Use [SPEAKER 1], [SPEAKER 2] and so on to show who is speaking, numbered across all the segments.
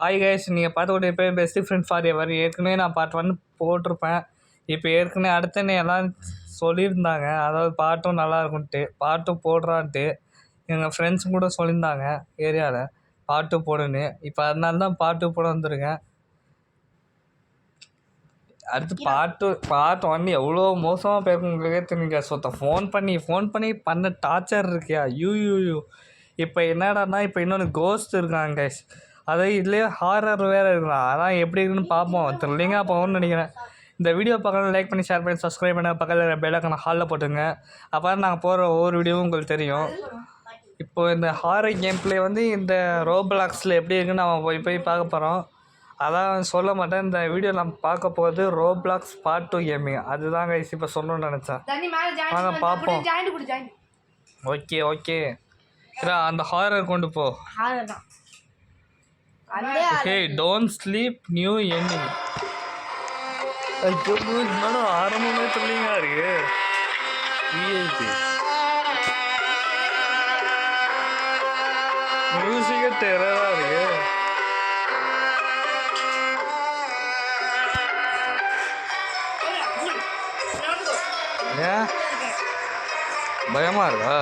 [SPEAKER 1] Hi guys, நீங்கள் பார்த்துக்கிட்டு இப்போ பெஸ்ட் ஃப்ரெண்ட் ஃபார் எவர் ஏற்கனவே நான் பார்ட் 1 போட்டிருப்பேன். இப்போ ஏற்கனவே அடுத்தன்னு எல்லாம் சொல்லியிருந்தாங்க, அதாவது பாட்டும் நல்லா இருக்குன்ட்டு, பாட்டும் போடுறான்ட்டு எங்கள் ஃப்ரெண்ட்ஸும் கூட சொல்லியிருந்தாங்க ஏரியாவில் பாட்டு போடுன்னு. இப்போ அதனால தான் பாட்டு போட வந்திருக்கேன். அடுத்து பார்ட் 1 எவ்வளோ மோசமாக போயிருக்கும் உங்களுக்கே தெரியுங்க. ஃபோன் பண்ணி பண்ண டார்ச்சர் இருக்கியா யூ. இப்போ என்னடான்னா இப்போ இன்னொன்று கோஸ்ட் இருக்காங்க கைஸ், அதே இதுலேயே ஹாரர் வேறு இருக்கலாம். அதான் எப்படி இருக்குன்னு பார்ப்போம். த்ரில்லிங்காக போகணும்னு நினைக்கிறேன். இந்த வீடியோ பக்கத்தில் லைக் பண்ணி ஷேர் பண்ணி சப்ஸ்கிரைப் பண்ண பக்கத்தில் பெல்லைக்கான ஹாலில் போட்டுங்க. அப்போ தான் நாங்கள் போகிற ஒவ்வொரு வீடியோவும் உங்களுக்கு தெரியும். இப்போது இந்த ஹாரர் கேம் பிளே இந்த ரோப்ளாக்ஸில் எப்படி இருக்குன்னு நம்ம போய் பார்க்க போகிறோம். அதான் சொல்ல மாட்டேன். இந்த வீடியோ நம்ம பார்க்க போகிறது ரோப்ளாக்ஸ் பார்ட் 2 கேமிங். அதுதான் கைஸ் இப்போ சொல்லணும்னு நினச்சேன். வாங்க பார்ப்போம். ஓகே அந்த ஹாரர் கொண்டு போ. Hey don't sleep new ending. ஐயோ மேடம் ஆரம்பமே சொல்லிங்க இருக்கு. மியூசிக்கே டெரரா இருக்கு. ஏன் பயமா இருக்கா?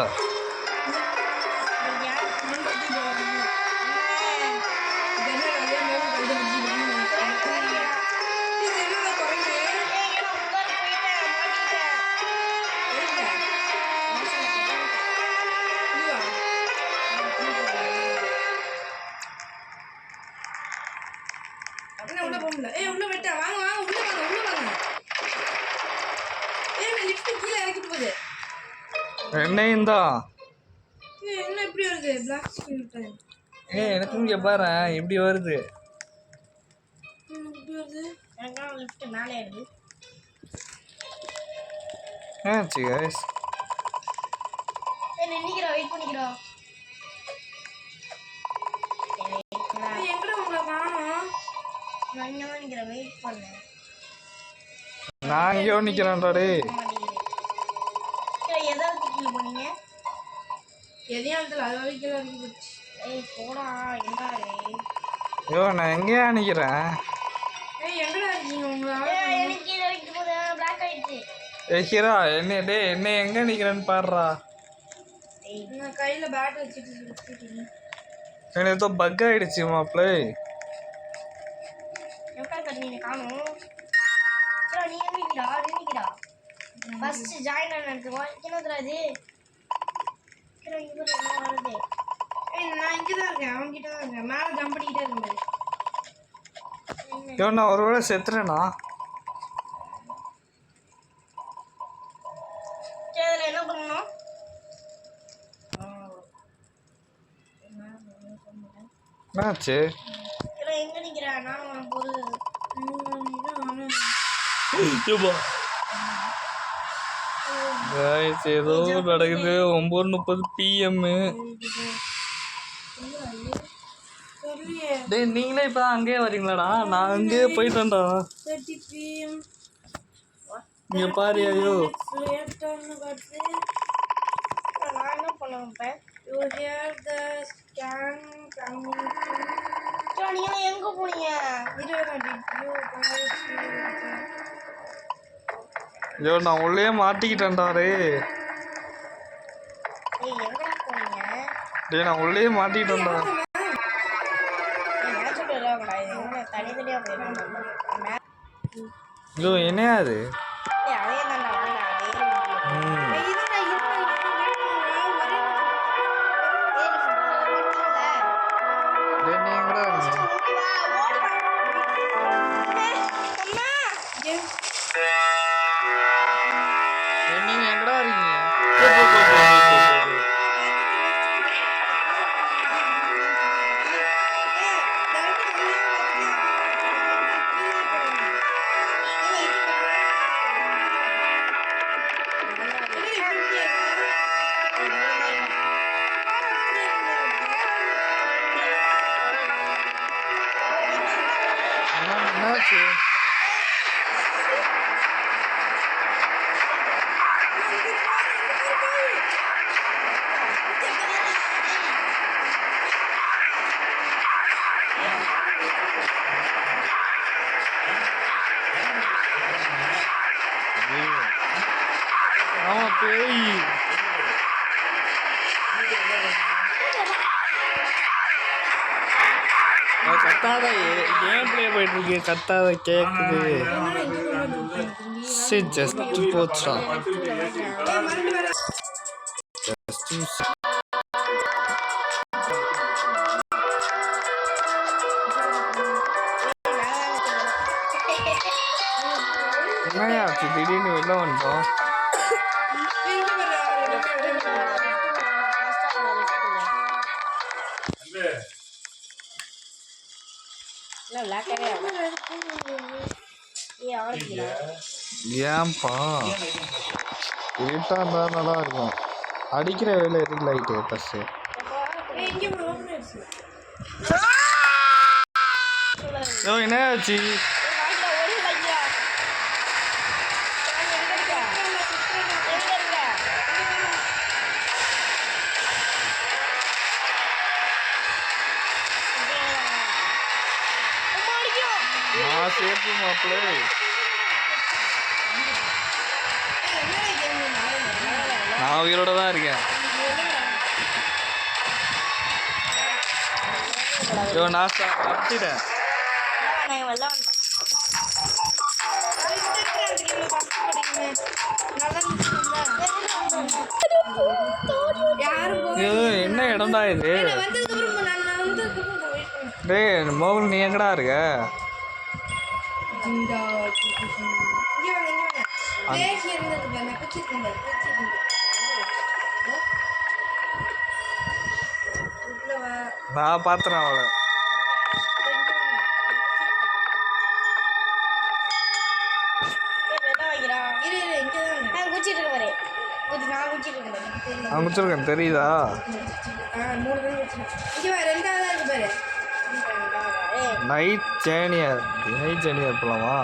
[SPEAKER 1] என்னையும் தான் எனக்கு இங்கே பாரு எப்படி வருது. நான் இங்கே நிற்கிறேன்டாடே. ஐயோ நான் எங்கேயா நிற்கிறேன்? ஹீரா என்ன எங்க நிக்கிறேன்னு பாடுறா. எனக்கு ஏதோ பக் ஆயிடுச்சு மாப்பிள்ளை. நான் ஒருவேளை செத்துறேனா? என்னாச்சு? ஏதோ நடக்குது. 9:30 PM. நீங்களே இப்ப அங்கேயே வரீங்களாடா? நான் அங்கேயே போயிட்டேன்டா. இங்க பாரு. ஐயோ
[SPEAKER 2] எங்க போனீங்க?
[SPEAKER 1] ஐயோ நான் உள்ளே மாட்டிக்கிட்டேன்டாரே. டேய் நான் உள்ளே மாட்டிக்கிட்டேன்டா. ஐயோ என்னையா அது? ஆமா பேய். கத்தாத கேம் பிளே போயிட்டு இருக்கு. கத்தாத கேக்குது. சரி ஜஸ்ட் போச்சா என்னையா ஆச்சு திடீர்னு வெளில வந்துட்டோம். ஏன்பா இருட்டா இருந்தா நல்லா இருக்கும். அடிக்கிற வேலை எதுக்கு லைட்டு ஃபர்ஸ்ட்? என்ன ஆச்சு? நான் சேஃபு மாப்பிள்ளை. நான் உயிரோட தான் இருக்கேன். ஐயோ நான் அடிச்சிட்டேன். என்ன இடம்டா இது? டேய் மோகன் நீ எங்கடா இருக்க? நான் பாத்துறேன் அவளை. நான் குச்சிருக்கேன் தெரியுதா? நைட் ஜேர்னியர் போலாமா?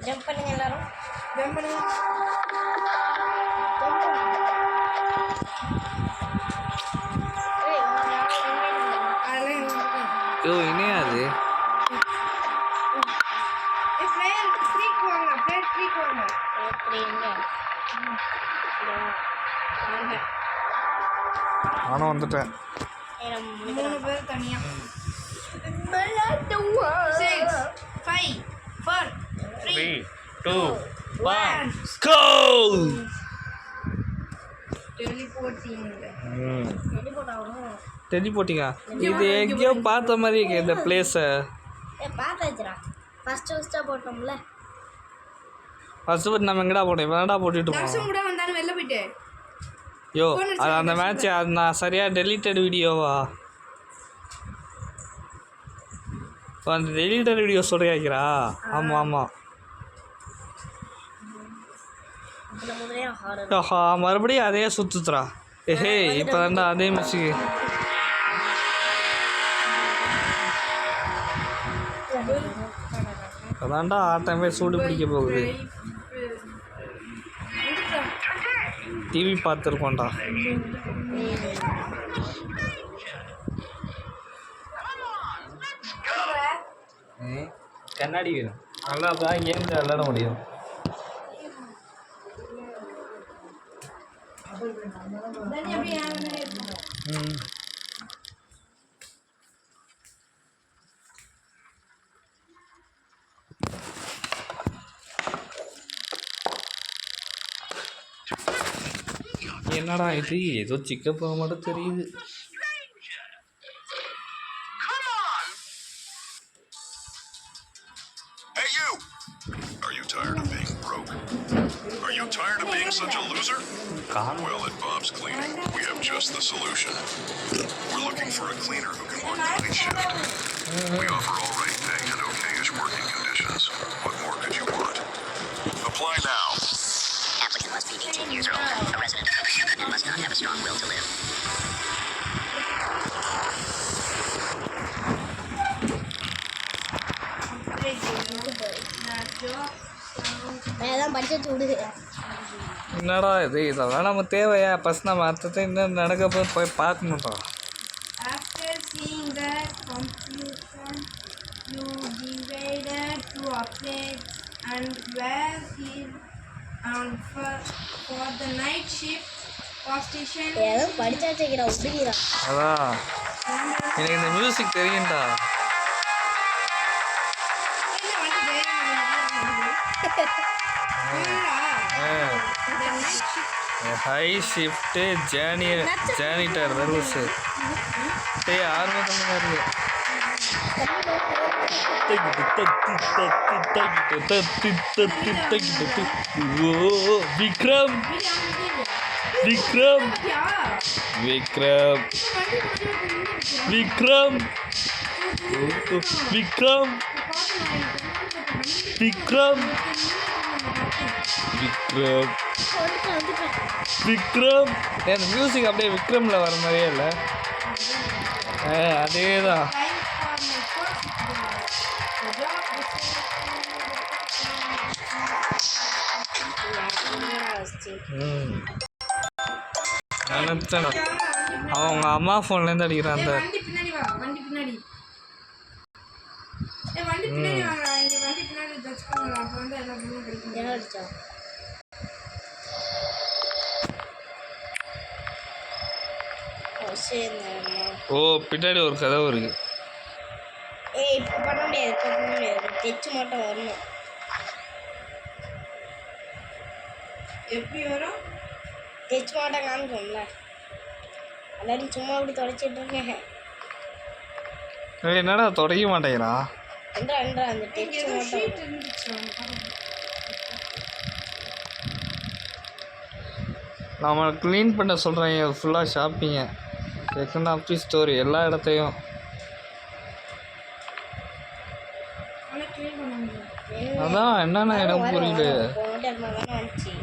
[SPEAKER 2] ஜம்ப் பண்ணுங்க எல்லாரும். ஜம்ப் பண்ணுங்க.
[SPEAKER 1] ஐயோ இனியா அது நானும் வந்துட்டேன்.
[SPEAKER 2] 3 பேர் தனியா. 6 5 4 3
[SPEAKER 1] 2 1 go. டெலிபோர்ட்டிங்க. இது எங்கேயோ பார்த்த மாதிரி இருக்கு இந்த பிளேஸை.
[SPEAKER 2] பார்த்தாச்சுடா. ஃபர்ஸ்ட் போட்டோம்ல.
[SPEAKER 1] ஃபர்ஸ்ட் நம்ம எங்கடா போட்டோம்? வேணடா போட்டுட்டு
[SPEAKER 2] தர்ஷன் கூட வந்தாலும் வெளில போயிட்டு.
[SPEAKER 1] யோ அது அந்த மேட்ச் அது நான் சரியாக டெலிட்டட் வீடியோவா? அந்த டெலிட்டட் வீடியோ சொல்றியாக்கிறா? ஆமாம் ஆமாம். மறுபடியும் அதே சுற்றுறா. ஏஹே இப்போ தாண்டா அதே மிஸ்ஸுக்கு. அதான்டா ஆட்டமே சூடு பிடிக்க போகுது. டிவி பார்த்துருக்கோண்டா. கண்ணாடி வேணும். நல்லா தான் கேம் விளையாட முடியும். என்னடா இது ஏதோ சிக்கப் மட்டும் தெரியுது.
[SPEAKER 3] Hey you! Are you tired of being broke? Are you tired of being such a loser? Well, at Bob's Cleaning, we have just the solution. We're looking for a cleaner who can work the night shift. We offer all right pay and okay-ish working conditions. What more could you want? Apply now.
[SPEAKER 4] Applicant must be 18 years old, a resident of Michigan, and must not have a strong will to live.
[SPEAKER 2] அதான் படிச்சு விடுது.
[SPEAKER 1] என்னடா இது இதெல்லாம் நம்ம தேவையா first நம்ம அடுத்தது என்ன நடக்க போய் பார்க்கணும்டா.
[SPEAKER 2] After seeing the confusion, you divided to updates and were here on for the night shift position.
[SPEAKER 5] ஏதோ படிச்சா செய்கிறா உடுகிறா.
[SPEAKER 1] அதான் எனக்கு இந்த மியூசிக் தெரியும்டா. ஹை ஷிஃப்ட்டு ஜேனிட்டர் ரூல்ஸு ஆரம்பத்தில் இருக்கு. விக்ரம் விக்ரம் விக்ரம் விக்ரம் விக்ரம் விக்ரம் விக்ரம் விக்ரம் அந்த மியூசிக் அப்படியே விக்ரமில் வர மாதிரியே இல்லை. அதே தான். நினச்சேன் அவங்க அம்மா ஃபோன்லேருந்து அடிக்கிறான். அந்த
[SPEAKER 2] வண்டி பின்னாடி வா, வண்டி பின்னாடி. வண்டி பின்னாடி வாங்க, இங்க வண்டி பின்னாடி டச் பண்ணுங்க. அப்போ வந்து எல்லா பொருளும் கிடைக்கும்.
[SPEAKER 5] என்ன அடிச்சா?
[SPEAKER 1] ஓ பின்னாடி ஒரு கதவு இருக்கு.
[SPEAKER 5] ஏய் இப்போ பண்ண முடியாது, இப்போ பண்ண முடியாது. தைச்சு மட்டும் வரணும்.
[SPEAKER 2] எப்படி வரும்?
[SPEAKER 5] தைச்சு மாட்டேன் காமிச்சோம்ல. எல்லாரும் சும்மா அப்படி தொலைச்சிட்டு இருக்கேன்.
[SPEAKER 1] என்னடா தொடங்க மாட்டேங்கிறான்.
[SPEAKER 5] என்றா அந்த
[SPEAKER 2] இங்க
[SPEAKER 5] தைச்சு
[SPEAKER 2] ஏதோ
[SPEAKER 5] மட்டும்
[SPEAKER 2] ஷீட் இருந்துச்சு.
[SPEAKER 1] நம்ம க்ளீன் பண்ண சொல்கிறாங்க ஃபுல்லாக ஷாப்பிங்க செகண்ட் ஆஃபீஸ் ஸ்டோரி எல்லா இடத்தையும்.
[SPEAKER 2] ஆனால் க்ளீன் பண்ண முடியும்.
[SPEAKER 1] அதான் என்னன்னா எனக்கு புரியல.
[SPEAKER 5] வந்துச்சு.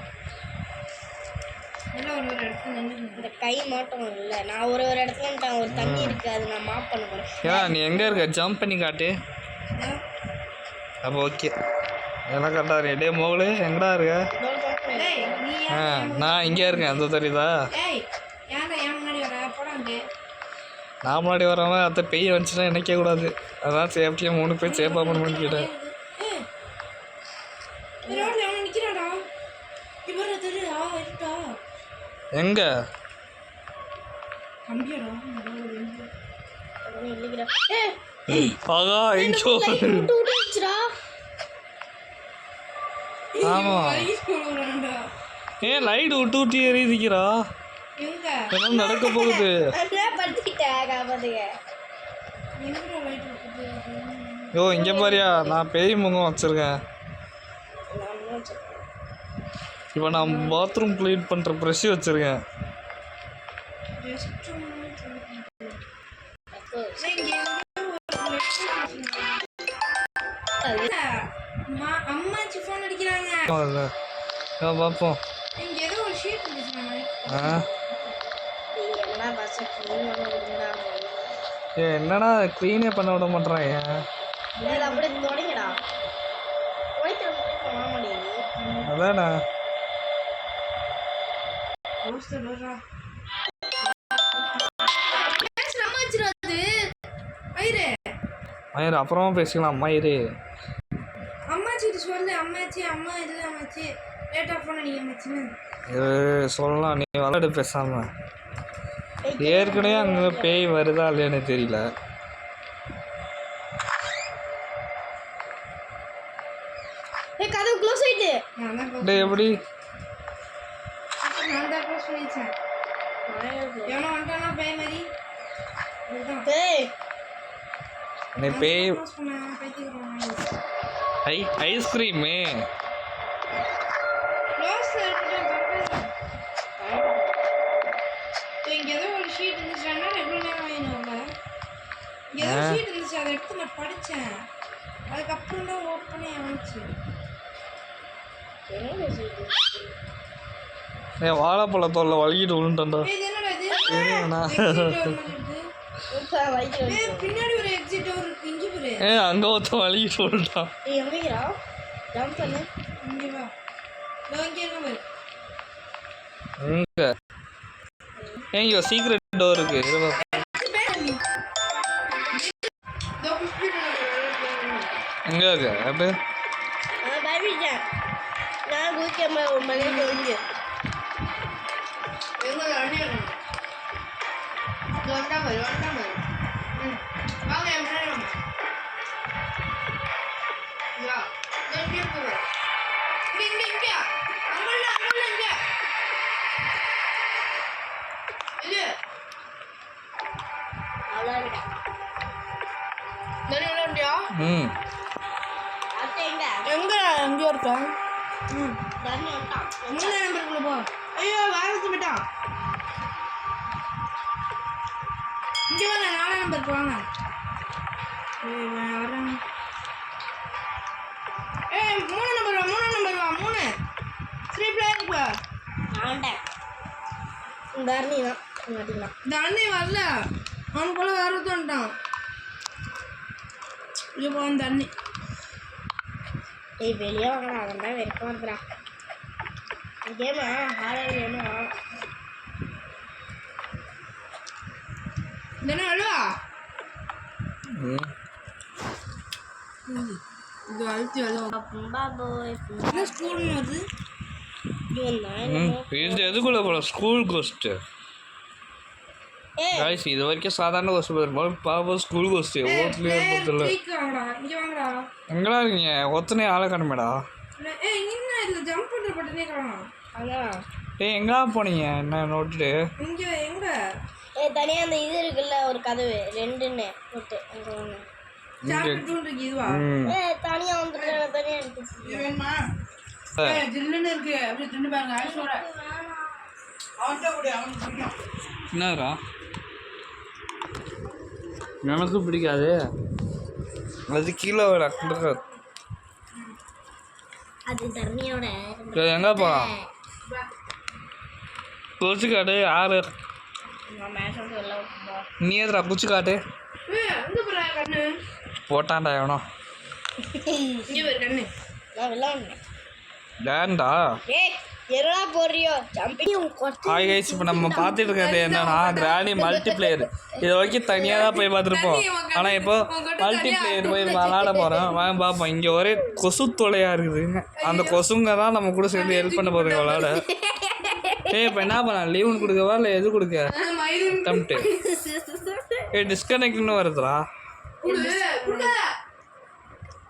[SPEAKER 2] எல்லாம் ஒரு இடத்துல நின்று
[SPEAKER 5] இந்த கை மாட்டம் இல்லை. நான் ஒரு இடத்துல ஒரு தண்ணி இருக்கு, அது நான் மாப் பண்ண போறேன்.
[SPEAKER 1] ஏன் நீ எங்கே இருக்க? ஜம்ப் பண்ணி காட்டு. அப்போ ஓகே எல்லாம் கரெக்டாக இருக்கு. டே மோகலு எங்கடா இருக்க? நான் இங்கே இருக்கேன். அந்த தெரியுதா?
[SPEAKER 2] ஏய் ஏன்டா ஏன் முன்னாடி வர? போடாங்க.
[SPEAKER 1] நான் முன்னாடி வரவன் அத்தை பெய் வந்துச்சுன்னா நினைக்க கூடாது. அதான் சேஃப்டியாக 3 பேர் சேஃபாக பண்ண கேட்டேன்.
[SPEAKER 2] ரோட்ல எவனோ நிக்கிறான்டா. இவர தெரு ஆயிட்டா.
[SPEAKER 1] எங்க?
[SPEAKER 2] கம்பியடா.
[SPEAKER 5] இல்லைடா.
[SPEAKER 1] ஆகா எங்கோ. ஆமா ஏன் லைட் விட்டு விட்டு எரியுதுக்கிறா?
[SPEAKER 2] எங்க
[SPEAKER 1] என்ன நடக்க போகுது?
[SPEAKER 2] எங்க லைட் இருக்குது?
[SPEAKER 1] யோ இங்கே பாரியா, நான் பேய் முகம் வச்சுருக்கேன். இப்போ நான் பாத்ரூம் க்ளீன் பண்ணுற ப்ரெஷ் வச்சுருக்கேன்.
[SPEAKER 2] அம்மாச்சி ஃபோன் அடிக்கிறாங்க.
[SPEAKER 1] பார்ப்போம்.
[SPEAKER 2] இங்க ஏதோ ஒரு ஷீட் இருந்துச்சு.
[SPEAKER 1] என்னடா க்ளீனே பண்ண விட மாட்டேறான்.
[SPEAKER 5] அப்படியே தொடங்கடா.
[SPEAKER 1] அதானே மயிறு அப்புறமா பேசிக்கலாம். மயிறு
[SPEAKER 2] அம்மாச்சி சொல்லு. அம்மாச்சி அம்மா இல்லை அம்மாச்சி லேட்டாக ஃபோன் அடிக்க அம்மாச்சின்னு
[SPEAKER 1] சொல்லலாம். நீ விளையாடு பேசாம. ஏற்கனவே அங்கே பேய் வருதா இல்லையான்னு தெரியல.
[SPEAKER 5] கதவு க்ளோஸ் ஆயிட்டு.
[SPEAKER 1] டே எப்படி?
[SPEAKER 2] நான் தான் க்ளோஸ் பண்ணிச்சேன். எவனோ வந்துட்டானா பேய் மாதிரி.
[SPEAKER 1] நீ பேய்
[SPEAKER 2] க்ளோஸ் பண்ண பைத்தியக்காரன்.
[SPEAKER 1] ஐஸ்கிரீமு
[SPEAKER 2] க்ளோஸ் இங்கே ஏதோ ஒரு ஷீட் இருந்துச்சு. எவ்வளோ நேரம் ஆயிடும்ல. இங்கே ஏதோ ஷீட் இருந்துச்சு, அதை எடுத்து நான் படித்தேன். அதுக்கப்புறம் தான் ஓப்பனே ஆச்சு.
[SPEAKER 1] ஏன் வாழைப்பழத்தோல்ல வலிக்கிட்டு விழுந்துட்டா?
[SPEAKER 2] இது என்னடா இது?
[SPEAKER 1] சரிண்ணா.
[SPEAKER 2] பின்னாடி ஒரு எக்ஸிட் டோர் இருக்கு. இங்கே பாரு.
[SPEAKER 1] அங்கே ஒருத்தன் வலிக்கிட்டு விழுந்துட்டான்.
[SPEAKER 5] எங்கேடா ஜம்ப் பண்ணு.
[SPEAKER 2] இங்கே வா. இங்கே என்ன பாரு.
[SPEAKER 1] இங்கே ஏங்க சீக்ரெட் டோர் இருக்கு எங்கே இருக்கு அப்படி
[SPEAKER 5] பயப்பட்டேன் நான் குதிக்க மலை தெரிஞ்சு
[SPEAKER 1] ம்
[SPEAKER 2] எங்கேயோ இருக்கா போ ஐயோ வாரத்து போயிட்டான் இங்கே வாங்க 4 நம்பருக்கு வாங்க வரேன் 3 நம்பர் வா 3 3 பிளேயர் பா
[SPEAKER 5] ஆண்டேன் தர்ணி தான் மாட்டிக்கலாம்
[SPEAKER 2] தண்ணி வரல அவனுக்குள்ள வேற வந்துட்டான் இங்கே போவான் தண்ணி
[SPEAKER 5] ஏய் வெளியே வாங்கடா அதெல்லாம் வெறுப்பாக இருக்கிறா கேமா ஹாரர் கேமா
[SPEAKER 2] தானே அழுவா
[SPEAKER 1] ம்
[SPEAKER 2] இது அழுத்தி அழுவா
[SPEAKER 5] பாபோய்
[SPEAKER 2] என்ன ஸ்கூல்னு வருது
[SPEAKER 1] இது எதுக்குள்ள போகலாம் ஸ்கூல் கோஸ்ட்டு காய்ஸ் இது வரைக்கும் சாதாரண கோஸ்ட் போயிருந்தோம் பாப்பா ஸ்கூல் கோஸ்ட்டு ஓட்டுலேயே பக்கத்தில்
[SPEAKER 2] இங்கே வாங்கடா
[SPEAKER 1] எங்கடா இருக்கீங்க ஒத்தனை ஆளை காணுமேடா
[SPEAKER 2] என்ன இதில் ஜம்ப் பண்ணுற பட்டனே காணும்
[SPEAKER 5] அதான்
[SPEAKER 1] ஏய் எங்கடா போனீங்க என்ன நோட்டுட்டு
[SPEAKER 2] இங்கே எங்க
[SPEAKER 5] தனியாக அந்த இது இருக்குல்ல ஒரு கதவு 2ன்னு போட்டு அங்கே ஒன்று
[SPEAKER 2] சாப்பிட்டு இருக்கு இதுவா
[SPEAKER 5] தனியாக வந்துட்டு தனியாக இருக்கு
[SPEAKER 2] இது வேணுமா ஜில்லுன்னு இருக்கு அப்படி தின்னு பாருங்க ஆயுஷோட அவன்கிட்ட கூட அவனுக்கு பிடிக்கும்
[SPEAKER 1] என்னடா எனக்கும் பிடிக்காது அது கீழே கொடுக்காது
[SPEAKER 5] அது தர்ணியோட
[SPEAKER 1] எங்கே போகலாம் குச்சிக்காட்டு யாரு நீ எதுடா குச்சிக்காட்டு
[SPEAKER 2] எங்க போற கண்ணு
[SPEAKER 1] போட்டான்டா எவனோ
[SPEAKER 2] இங்கே ஒரு கண்ணு
[SPEAKER 5] நான் விளாட்னேன்
[SPEAKER 1] ஏன்டா
[SPEAKER 5] ஏய் எறா போறியோ ஜம்பிங்
[SPEAKER 1] ஹாய் கைஸ் இப்போ நம்ம பார்த்துட்டு இருக்கிறது என்னன்னா கிராணி மல்டிப்ளேயர் இது வரைக்கும் தனியாக தான் போய் பார்த்துருப்போம் ஆனால் இப்போ மல்டிப்ளேயர் போய் விளாட போகிறோம் வாங்க பார்ப்போம் இங்கே ஒரே கொசு தொலையாக இருக்குதுங்க அந்த கொசுங்க தான் நம்ம கூட சேர்ந்து ஹெல்ப் பண்ண போகிறோம் விளாட ஏய் இப்போ என்ன பண்ண லீவுன்னு கொடுக்கவா இல்லை எது கொடுக்க டம்ட்டு ஏய் டிஸ்கனெக்ட்னு வருதுடா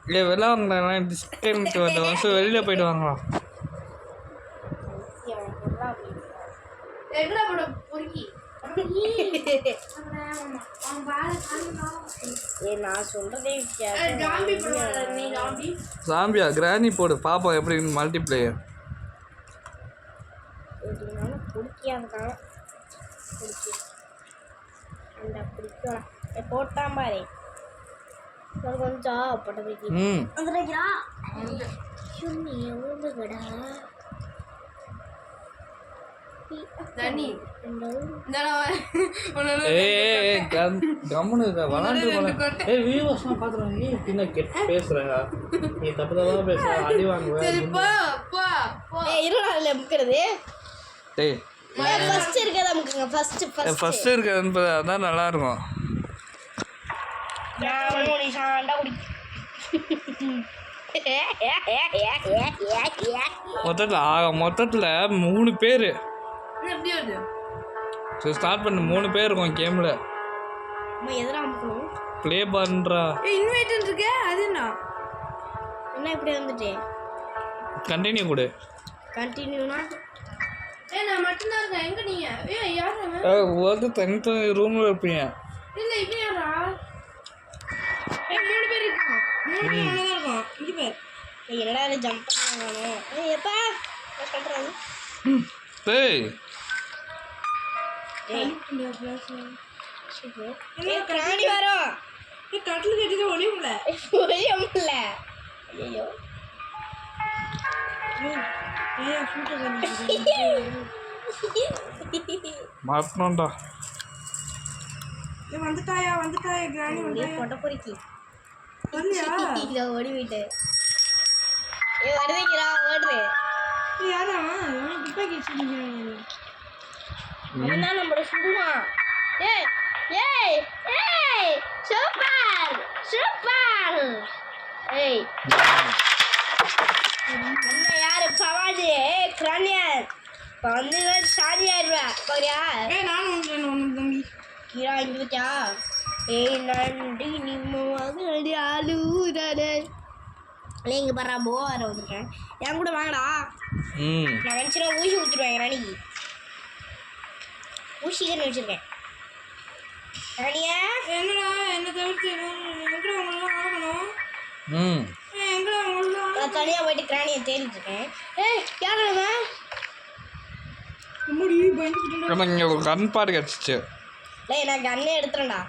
[SPEAKER 1] இல்லை வெளில வாங்கடா டிஸ்கனெக்ட் வருது வருஷம் வெளியில் போயிட்டு வாங்கலாம்
[SPEAKER 2] எங்கடா போட பொறுக்கி
[SPEAKER 5] ஏய் நான் சொல்றதே
[SPEAKER 2] ஜாம்பி போடுவாங்க நீ ஜாம்பி
[SPEAKER 1] சாம்பியா கிராணி போடு பாப்போம் எப்படி மல்டிப்ளேயர்
[SPEAKER 5] பிடிக்காதுக்கான பிடிச்சி அந்த பிடிக்கலாம் போட்டான் பாரு கொஞ்சம் போட்டதுக்கு
[SPEAKER 1] ம்
[SPEAKER 5] வந்துடுறா சுண்ணி எவ்வளோ கடா
[SPEAKER 2] தண்ணி
[SPEAKER 1] ஏய் கம்முன்னு விளாண்டு ஏய் வியூவர்ஸ்லாம் பார்த்துருவாங்க ஏய் பின்ன கெட்டு பேசுகிறேன் நீ தப்பு தப்பாக பேசுகிற அடி வாங்குவேன்
[SPEAKER 5] இருடா அதில் முக்கிறது
[SPEAKER 1] டேய்
[SPEAKER 5] ஃபர்ஸ்ட் இருக்கிறத முக்குங்க
[SPEAKER 1] ஃபஸ்ட்டு இருக்கிறது அதான் நல்லாயிருக்கும் மொத்தத்தில் 3 பேர்
[SPEAKER 2] எப்படி வருது
[SPEAKER 1] சரி ஸ்டார்ட் பண்ணு 3 பேர் இருக்கும் கேமில்
[SPEAKER 5] எதிரா முக்கணும்
[SPEAKER 1] ப்ளே பண்ணுறா
[SPEAKER 2] இன்வைட் இருக்கு அது
[SPEAKER 5] என்ன இப்படி வந்துட்டு
[SPEAKER 1] கண்டினியூ கொடு
[SPEAKER 5] கண்டினியூனா
[SPEAKER 2] நான் மட்டும்தான் இருக்கேன் எங்க நீங்க யாரு
[SPEAKER 1] வந்து தனி ரூமில் இருப்பீங்க
[SPEAKER 2] இல்ல இப்ப யாரா 3 பேர் இருக்கோம் 3 பேர் ஒண்ணா இருக்கோம் இங்க பேர்
[SPEAKER 5] என்னடா ஜம்ப் பண்ணானே எப்பா நான் பண்றானே
[SPEAKER 1] டேய்
[SPEAKER 5] என்ன பிராணி வரோம்
[SPEAKER 2] கட்டில் கட்டிட்டு ஒளியும்ல
[SPEAKER 5] ஒளியும்ல ஐயோ
[SPEAKER 1] மாட்டணும்டா
[SPEAKER 2] வந்துட்டாயா கிராணி வந்து
[SPEAKER 5] பொட்ட பொறுக்கி
[SPEAKER 2] வந்துயா
[SPEAKER 5] இதோ ஓடி போயிட்டு வருதுங்கிறா ஓடுது
[SPEAKER 2] யாரா துப்பாக்கி வச்சுருக்கீங்க
[SPEAKER 5] அவன் தான் நம்மள சுடுவான். ஏய் ஏய் ஏய் சூப்பர் சூப்பர். ஏய் அண்ணா யாரு பவாஜி? ஏய் கிரானியன் இப்போ வந்து சாதி ஆயிடுவா பாரியா?
[SPEAKER 2] நானும் ஒன்று தம்பி
[SPEAKER 5] கீழா இங்கே வச்சா. ஏய் நன்றி நிம்மதி ஆளுதானே. இங்கே பாரு போவார வந்துருக்கேன். என் கூட வாங்கடா. நான் நினச்சினா ஊசி ஊற்றிடுவேன் ராணிக்கு. ஊசி தான் வச்சுருக்கேன். ராணியா
[SPEAKER 2] என்னடா என்ன தவிர்த்து எங்கடா உங்களெல்லாம் ஆகணும்? எங்கடா உங்களெல்லாம்
[SPEAKER 5] நான் தனியாக போயிட்டு கிராணியை தேடிட்டு இருக்கேன். ஏய் யாருங்க
[SPEAKER 2] முடி பயந்துக்கிட்டு
[SPEAKER 1] நம்ம இங்கே ஒரு கன் பாடு கிடச்சிச்சு.
[SPEAKER 5] இல்லை நான் கண்ணே எடுத்துறேன்டா.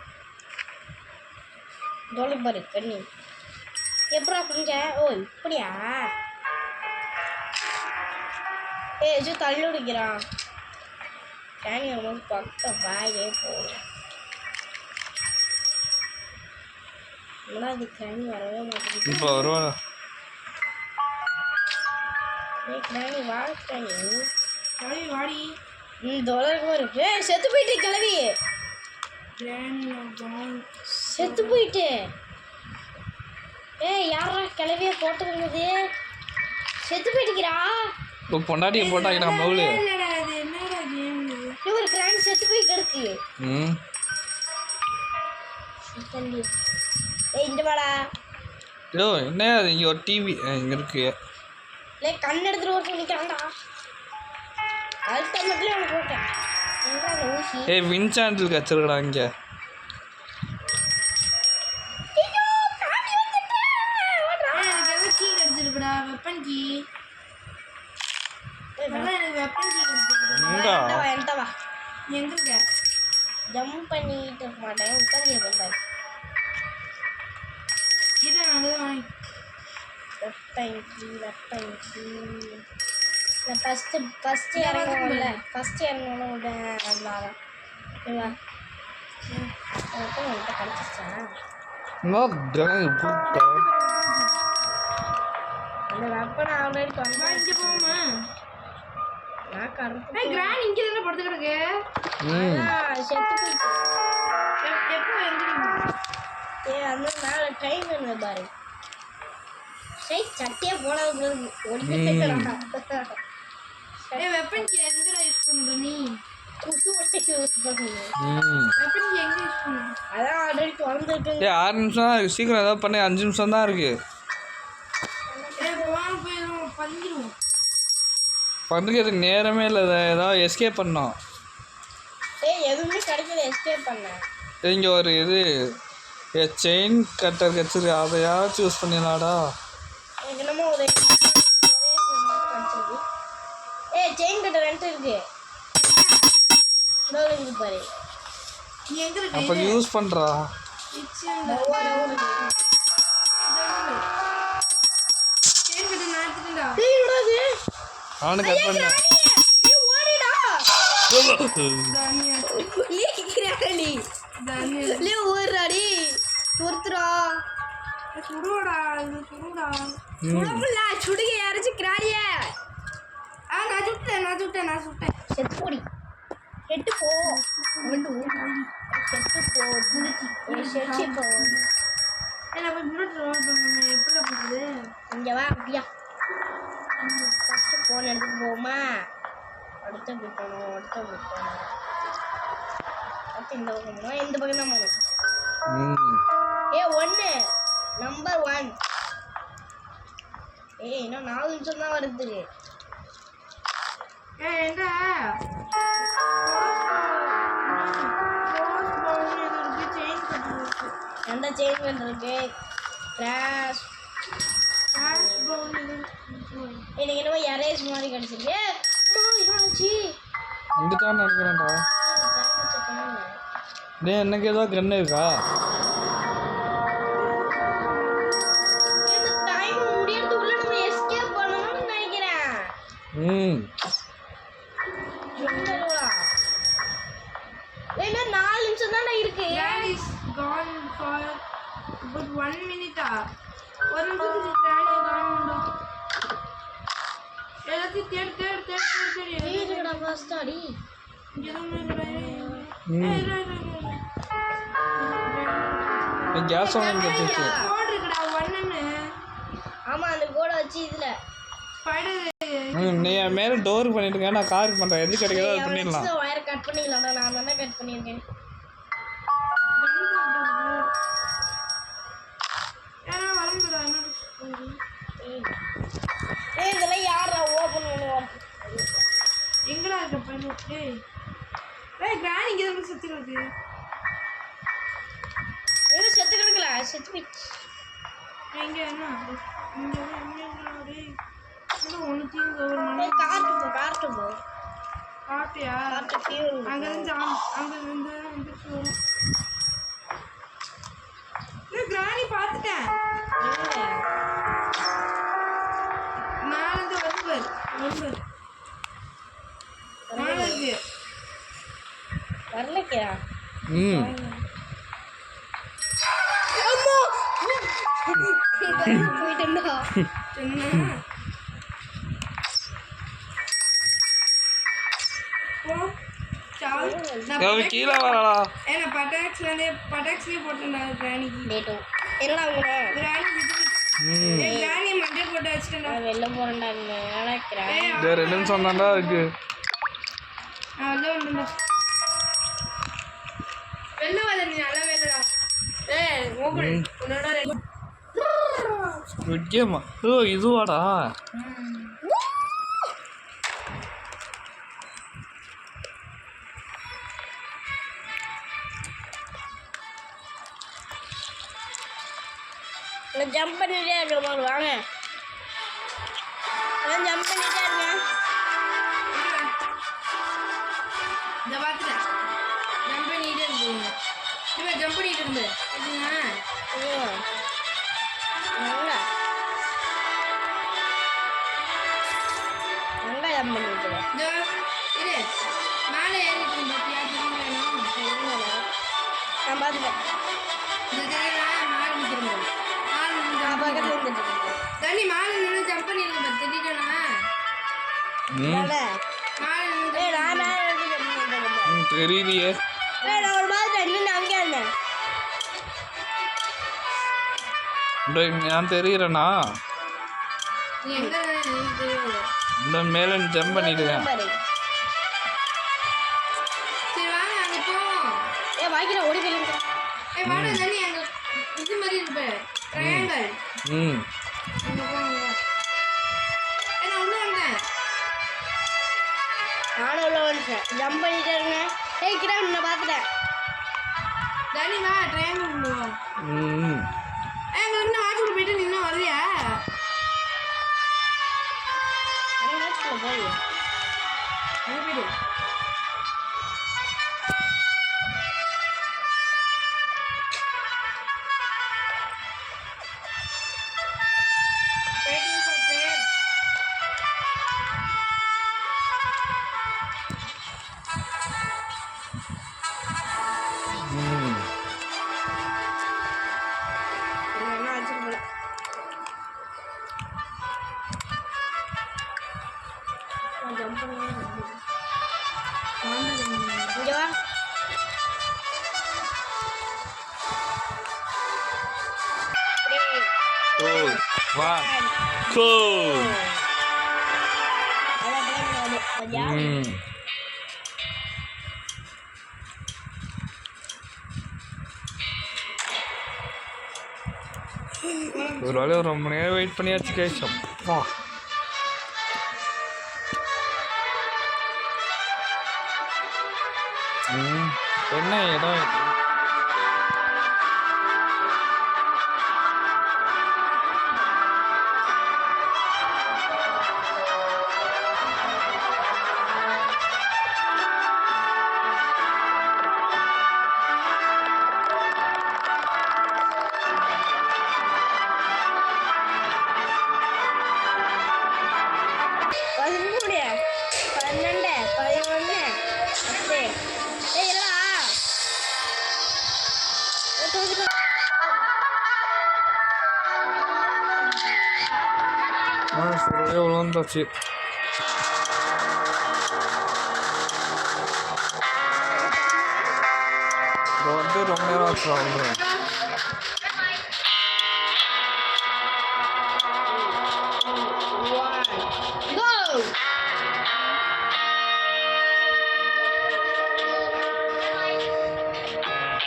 [SPEAKER 5] தோலை பாரு கண்ணி எப்படா புரிஞ்ச? ஓ இப்படியா? ஏய் எஜு தள்ளி விடுக்கிறான். கிராணி வரும்போது பக்கம் பாயே போகும். என்னடா அது கிராணி வரவே மாட்டேங்குது.
[SPEAKER 1] இப்போ வருவாடா.
[SPEAKER 5] ஏய் கிராணி வா கிராணி.
[SPEAKER 2] வாடி வாடி
[SPEAKER 5] தோலருக்கு வரும். ஏய் செத்து போயிட்டு கிளவி. செத்து போயிட்டு. ஏய் யாரா கிளவிய போட்டுருந்தது? செத்து போயிட்டுக்கிறா.
[SPEAKER 1] இப்போ பொண்டாட்டியை போட்டாங்க மவுளு.
[SPEAKER 2] இல்லடா இது என்னடா கேம் இது?
[SPEAKER 5] ஒரு கிராண்ட் செத்து போய் கிடக்கு. ஏய் இந்த வாடா.
[SPEAKER 1] யோ என்ன அது இங்கே ஒரு டிவி இங்கே இருக்கு.
[SPEAKER 5] இல்லை கண் எடுத்துட்டு ஒரு நிற்கிறான்டா. அதுக்கு மட்டும் அவனுக்கு போட்டேன். எங்க அந்த ஊசி?
[SPEAKER 1] ஏய் வின்சாண்டில் கச்சிருக்கடா இங்கே.
[SPEAKER 2] எனக்கு ஏதோ கீ கிடைச்சிருக்குடா வெப்பன் கீ. எனக்கு வெப்பன் கீ கிடைச்சிருக்கு.
[SPEAKER 5] என்கிட்ட வா.
[SPEAKER 2] நீ எங்க இருக்க?
[SPEAKER 5] ஜம்ப் பண்ணிட்டு இருக்க மாட்டேன். உட்காந்து இருப்பேன்.
[SPEAKER 2] இதை நான் தான் வாங்கி
[SPEAKER 5] வெப்பன் நான் ஃபஸ்ட்டு இறங்கணும்ல. ஃபஸ்ட்டு இறங்கணும் விட நல்லாதான். இல்லை உங்கள்கிட்ட கிடச்சிச்சா? அந்த வெப்பனை ஆல்ரெடி
[SPEAKER 2] வா இங்க போமா.
[SPEAKER 5] நான் கருப்பு
[SPEAKER 2] கிராண்ட் இங்க தானே படுத்து கிடக்கு.
[SPEAKER 5] செத்து போயிட்டு.
[SPEAKER 2] எப்போ எந்திரிங்க?
[SPEAKER 5] அந்த மேலே டைம் என்ன பாரு. சரி சட்டியே போனது ஒடிக்கிறான்.
[SPEAKER 2] வெப்பன் கீ எங்கடா யூஸ் பண்ணுற நீ?
[SPEAKER 5] குசு ஒட்டி யூஸ் பண்ணுங்க.
[SPEAKER 2] வெப்பன் கீ எங்க யூஸ் பண்ணுற?
[SPEAKER 5] அதான் ஆல்ரெடி திறந்துட்டு.
[SPEAKER 1] 6 நிமிஷம் தான் இருக்கு. சீக்கிரம் ஏதாவது பண்ணி 5 நிமிஷம் தான் இருக்கு.
[SPEAKER 2] போன போயிடும் பந்திரும்.
[SPEAKER 1] பண்ணுறதுக்கு நேரமே இல்லை. ஏதாவது எஸ்கேப் பண்ணோம்.
[SPEAKER 5] எதுவுமே கிடைக்கல. எஸ்கேப் பண்ணேன்.
[SPEAKER 1] இங்கே ஒரு இது செயின் கட்டர் கச்சிருக்கு. அதையாச்சும் யூஸ் பண்ணிடலாடா.
[SPEAKER 5] எனக்கு என்னமோ ஒரு செயின் கட்டர் ரெண்டு இருக்கு. இருக்கு பாரு.
[SPEAKER 2] நீ எங்க இருக்க?
[SPEAKER 1] அப்போ யூஸ் பண்ணுறா. அவனு கட் பண்ண
[SPEAKER 5] சுடுக யாராச்சும் கிராடிய.
[SPEAKER 2] நான் சுட்டேன்
[SPEAKER 5] செத்து போடி. செத்து போ. செத்து போ. செத்து போ.
[SPEAKER 2] என்ன போய் புல்லட் ரோல் பண்ணணும். எப்படி பண்ணுறது?
[SPEAKER 5] இங்கே வா அப்படியா. ஃபஸ்ட்டு ஃபோன் எடுத்துட்டு போகுமா? அடுத்த போகணும். அடுத்து இந்த பக்கம் இந்த பக்கம் தான் போகணும். 1 நம்பர் 1. இன்னும் 4 நிமிஷம் தான் வருது.
[SPEAKER 2] என்ன
[SPEAKER 5] எந்த சேஞ்ச் பண்ணுறதுக்கு? கிராஷ் எனக்கு என்னமோ எரேஸ் மாதிரி கிடச்சிருக்கு.
[SPEAKER 1] இங்கிட்டான்னு நினைக்கிறேன்டா. எனக்கு ஏதோ கண்ணு இருக்கா?
[SPEAKER 5] இந்த டைம் முடியறதுக்குள்ள நம்ம எஸ்கேப் பண்ணணும்னு நினைக்கிறேன். இன்னும் 4 நிமிஷம் தானே இருக்கு.
[SPEAKER 2] gone for about 1 minute. ஒரு நிமிஷத்துக்கு கிராணி காணும். எல்லாத்தையும் தேடு
[SPEAKER 5] ஃபர்ஸ்ட் அடி
[SPEAKER 2] இங்கே தான் இருக்கிறேன்.
[SPEAKER 1] கேஸ் வாங்கி வச்சிருச்சு.
[SPEAKER 2] கோடு இருக்குடா 1ன்னு.
[SPEAKER 5] ஆமா அந்த கோடை வச்சு இதுல
[SPEAKER 2] ஸ்பைடர்
[SPEAKER 1] நீ என் மேலே டோர் பண்ணிட்டுங்க, நான் காருக்கு பண்ணுறேன். எது கிடைக்கிறதோ அது பண்ணிடலாம்.
[SPEAKER 5] ஒயர் கட் பண்ணிடலாம்டா. நான் தானே கட் பண்ணியிருக்கேன்.
[SPEAKER 2] ஏன்னா வரணுடா என்ன
[SPEAKER 5] இதெல்லாம் யாரா ஓபன் பண்ணுவோம்?
[SPEAKER 2] எங்கடா இருக்க பையன்? ஏய் கிராணி இங்கே தான் சுற்றி இருக்கு.
[SPEAKER 5] செத்து கிடக்கல, செத்து போயிடுச்சு.
[SPEAKER 2] எங்கே என்ன இங்கே டேய் ஒன்றுத்தையும் ஒரு மணி
[SPEAKER 5] கார்ட்டு போ
[SPEAKER 2] காட்டியா அங்கேருந்து அங்கேருந்து வந்துச்சு வரும். கிராணி பார்த்துட்டேன். நாலந்து வருவர் வருவர் நாலந்து
[SPEAKER 5] வரலக்கியா? போயிட்டா
[SPEAKER 2] என்ன போ சால் நான்
[SPEAKER 1] கீழே வரடா.
[SPEAKER 2] ஏன்னா பட்டாக்ஸ்லேயே போட்டேன்டா கிராணிக்கு.
[SPEAKER 5] டேட்டோ என்னடா உங்களா
[SPEAKER 2] கிராணி கிராணி மண்டே போட்டு வச்சுட்டேன்டா.
[SPEAKER 5] வெளில போறேன்டா. நினைக்கிறேன்
[SPEAKER 1] 2 நிமிஷம் தான்டா இருக்கு.
[SPEAKER 2] வெளில வந்துடா. வெளில வர நீ நல்லா வெளிலடா. ஏய் ஓகே உன்னோட
[SPEAKER 1] முக்கியமா இதுவாடா.
[SPEAKER 5] ஜம்ப் பண்ணிட்டே இருக்க வாங்க. ஜம்ப் பண்ணிட்டே இருங்க.
[SPEAKER 2] இந்த பார்த்துட்டேன். ஜம்ப் பண்ணிட்டே இருந்தீங்க. இவன் ஜம்ப் பண்ணிட்டு இருந்து மேலே ஏறிட்டு இருந்தியா?
[SPEAKER 5] நான் பார்த்துட்டேன்.
[SPEAKER 2] மேலே நிற்கிறேன்.
[SPEAKER 5] நான் பக்கத்தில் இருந்துட்டு
[SPEAKER 2] தண்ணி மேலே நின்று ஜம்ப் பண்ணிருங்க. தெரியுதாண்ணா மேலே நின்று
[SPEAKER 5] நான் மேலே இருந்து ஜம்ப் பண்ணிட்டேன்.
[SPEAKER 1] தெரியலையே.
[SPEAKER 5] நான் ஒரு மாதிரி இன்னும் அங்கே இருந்தேன்.
[SPEAKER 1] நான் தெரியுறேண்ணா.
[SPEAKER 2] நீ எங்கே தெரியாது.
[SPEAKER 1] இந்த மேலே ஜம்ப் பண்ணிடுவேன்.
[SPEAKER 2] சரி வாங்க அங்கே போவோம்.
[SPEAKER 5] வாய்க்கிற ஓடி போயிருக்கேன்.
[SPEAKER 2] வாடா தண்ணி அங்கே இது மாதிரி இருப்ப ட்ரையாங்கல். அங்கே போங்க. நான் உள்ள வந்தேன்.
[SPEAKER 5] நானும் உள்ள வந்துட்டேன். ஜம்ப் பண்ணிட்டே இருந்தேன். கிட்ட நான் பார்த்துட்டேன்.
[SPEAKER 2] தண்ணி வா ட்ரையாங்கல் போவோம். அங்கே இன்னும் ஆற்றுல போயிட்டு நீ இன்னும் வரலையா?
[SPEAKER 5] போய்
[SPEAKER 2] அங்கே போயிடு.
[SPEAKER 1] ஒரு வேலையை ரொம்ப நேரம் வெயிட் பண்ணியாச்சு கைஸ். அப்பா என்ன இடம் இது? விழுந்தாச்சு. வந்து ரொம்ப நேரம் ஆச்சு வந்துடும்.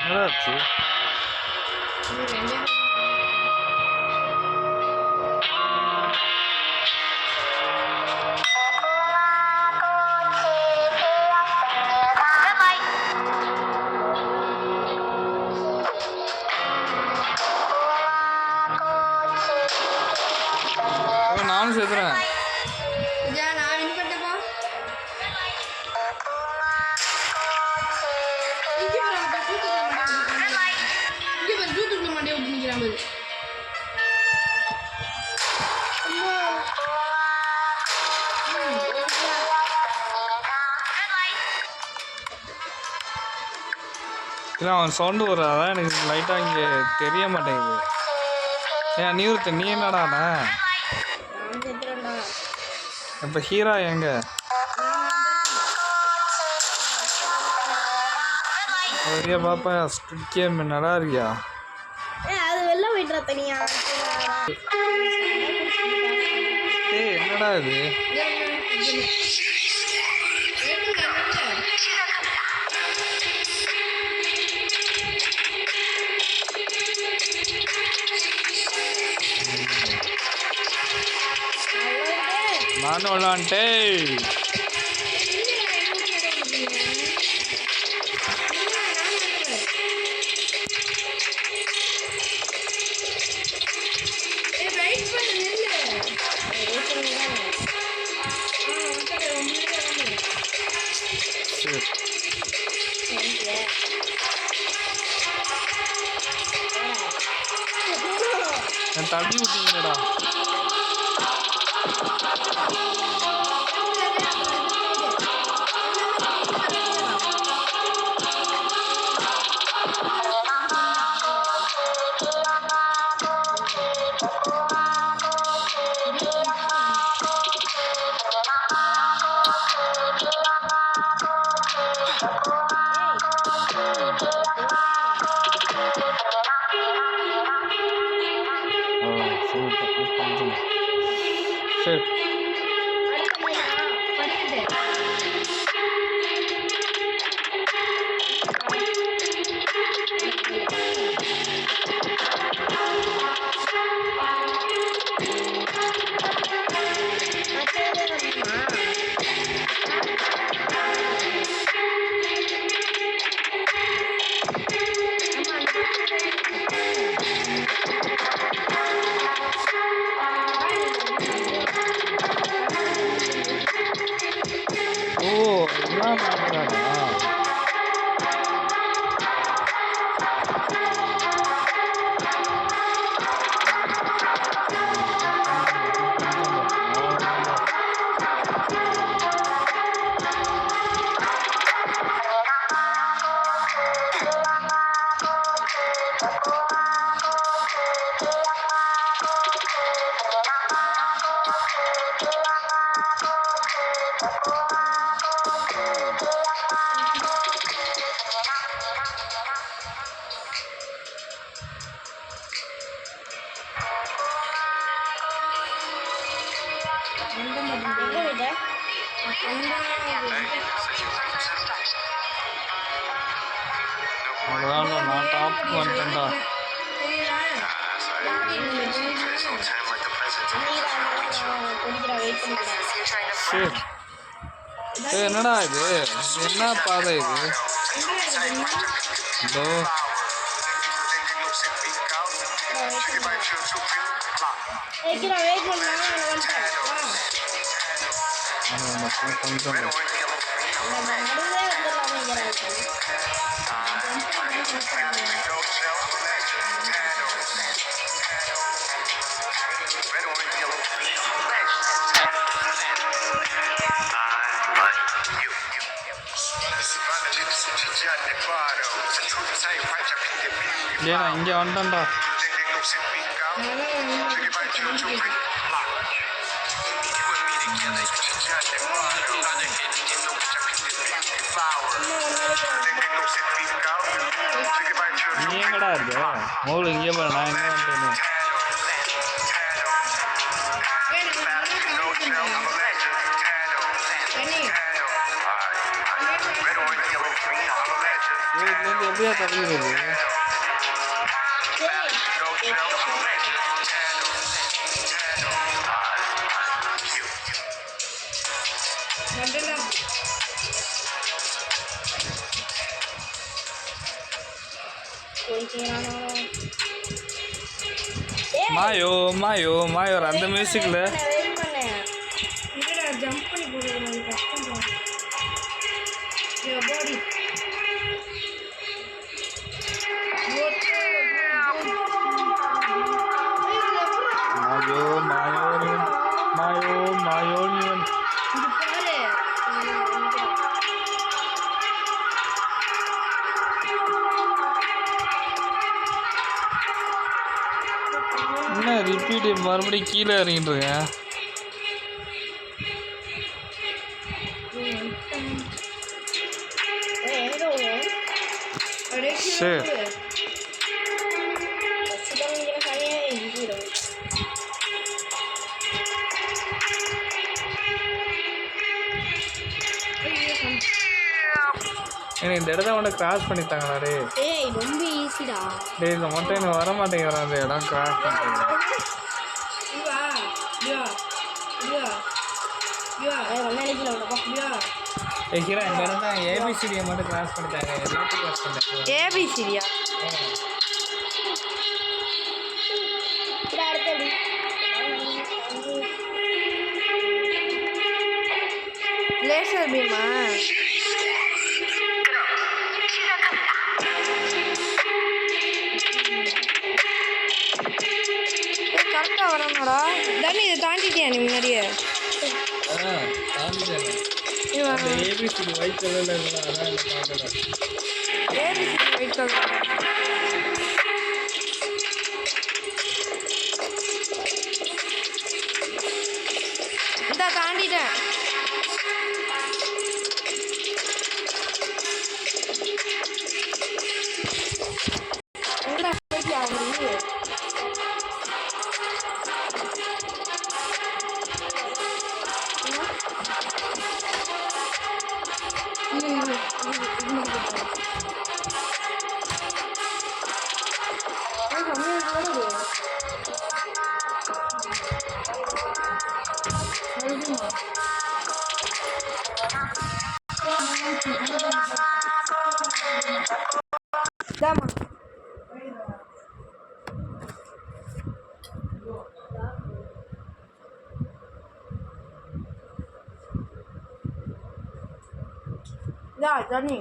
[SPEAKER 1] என்னடாச்சு? நானும் சேர்த்துறேன்.
[SPEAKER 2] நான் வின் பண்ணிட்டேப்பா. ஜூத்துக்குள்ள மாட்டே விட்டு நிற்கிறான் பாரு.
[SPEAKER 1] இல்லை அவன் சவுண்டு வரும், அதான் எனக்கு லைட்டாக இங்கே தெரிய மாட்டேங்குது. ஏன் நீ என்னடாண்ணா இப்போ ஹீரா எங்க? பெரிய பாப்பா ஸ்குட் கேம் நல்லா இருக்கியா?
[SPEAKER 5] அது வெளில போயிட்டுறா தனியா.
[SPEAKER 1] ஏய் என்னடா இது? நானும் விளாண்டே. தள்ளி விட்டீங்கடா. சரி அதான் நான் டாப்புக்கு வந்துட்டேன்டா. சரி என்னடா இது? என்ன பாதை இது? இதோ கொஞ்சம் ஏன்னா இங்கே வந்துட்டேன்டா. நீ எங்கடா இருக்க மோல் இங்கே போற நான் எங்கே வந்துட்டேன்னு இதுலேருந்து எப்படியா தப்பிக்கிறது மாயோ மாயோ மாயோ அந்த மியூசிக்கில்
[SPEAKER 2] ஜம்ப் பண்ணி போடுறது கஷ்டம் பாடி
[SPEAKER 1] மாயோ மாயோ மாயோ மாயோ நீவன்
[SPEAKER 2] இது பாரு
[SPEAKER 1] என்ன ரிப்பீட் மறுபடியும் கீழே இறங்கிட்டு இருக்கேன் சரி எனக்கு இந்த இடத்த மட்டும் கிராஸ் பண்ணித்தாங்களா டே
[SPEAKER 5] ஏய் ரொம்ப ஈஸிடா
[SPEAKER 1] டே இந்த மட்டும் எனக்கு வர மாட்டேங்கிறேன் அந்த இடம் கிராஸ் பண்ணுறது
[SPEAKER 2] இதுவா இதுவா இதுவா இதுவா
[SPEAKER 5] ஒன்றும் நினைக்கல உனப்பா
[SPEAKER 2] இதுவா
[SPEAKER 1] ஏக்கிரா இந்த இடம் தான் ஏபிசிடியை மட்டும் கிராஸ் பண்ணிட்டாங்க எல்லாத்தையும் கிராஸ் பண்ணிட்டாங்க
[SPEAKER 2] ஏபிசிடியா
[SPEAKER 5] அடுத்தது
[SPEAKER 2] லேசர் பீமா கரெக்டாக வரணும்டா தண்ணி இதை தாண்டிட்டியா நீ முன்னாடியே
[SPEAKER 1] அந்த ஏபிசிடி ஒயிட் கலரில் இருக்கலாம் அதான் எனக்கு பார்க்கல
[SPEAKER 2] ஏபிசிடி வெயிட் கலர் இந்த தாண்டிட்டேன் எங்கடா போயிட்டியா அவரு Dama. Ya, Dani.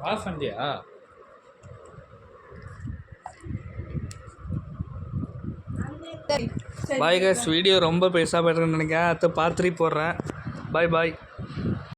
[SPEAKER 1] ஆஃப் பண்ணியா பாய் கைஸ் வீடியோ ரொம்ப பெருசாக போய்ட்டுருக்குன்னு நினைக்கிறேன் அடுத்து பார்ட் 3 போடுறேன் பாய் பாய்